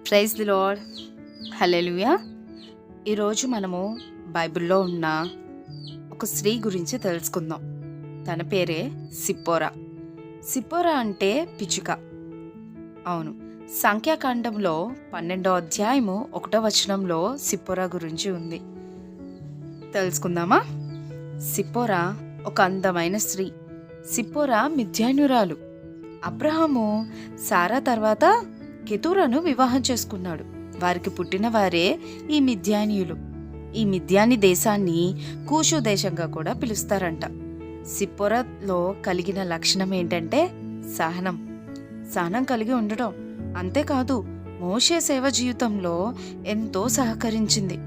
Praise the lord. హల్లెలూయా. ఈరోజు మనము బైబిల్లో ఉన్న ఒక స్త్రీ గురించి తెలుసుకుందాం. తన పేరే సిప్పోరా. సిప్పోరా అంటే పిచ్చుక. అవును, సంఖ్యాకాండంలో 12వ అధ్యాయము 1వ వచనంలో సిప్పోరా గురించి ఉంది. తెలుసుకుందామా? సిప్పోరా ఒక అందమైన స్త్రీ. సిప్పోరా మిద్యాన్యురాలు. అబ్రహాము సారా తర్వాత కెతూరాను వివాహం చేసుకున్నాడు. వారికి పుట్టిన వారే ఈ మిద్యానీయులు. ఈ మిద్యాని దేశాన్ని కూషు దేశంగా కూడా పిలుస్తారంట. సిప్పోరాలో కలిగిన లక్షణం ఏంటంటే సహనం కలిగి ఉండడం. అంతేకాదు, మోషే సేవ జీవితంలో ఎంతో సహకరించింది.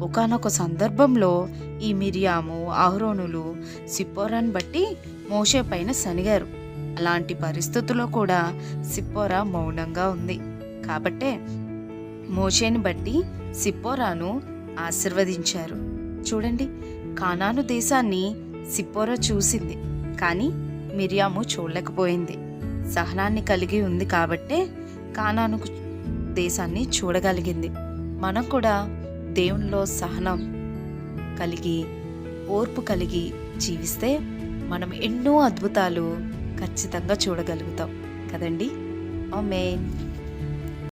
ఒకానొక సందర్భంలో ఈ మిరియాము, అహరోనులు సిప్పోరాను బట్టి మోషే పైన సనిగారు. అలాంటి పరిస్థితుల్లో కూడా సిప్పోరా మౌనంగా ఉంది. కాబట్టే మోషేని బట్టి సిప్పోరాను ఆశీర్వదించారు. చూడండి, కానాను దేశాన్ని సిప్పోరా చూసింది, కానీ మిరియాము చూడలేకపోయింది. సహనాన్ని కలిగి ఉంది కాబట్టే కానాను దేశాన్ని చూడగలిగింది. మనం కూడా దేవునిలో సహనం కలిగి, ఓర్పు కలిగి జీవిస్తే మనం ఎన్నో అద్భుతాలు ఖచ్చితంగా చూడగలుగుతాం కదండి. ఆమేన్.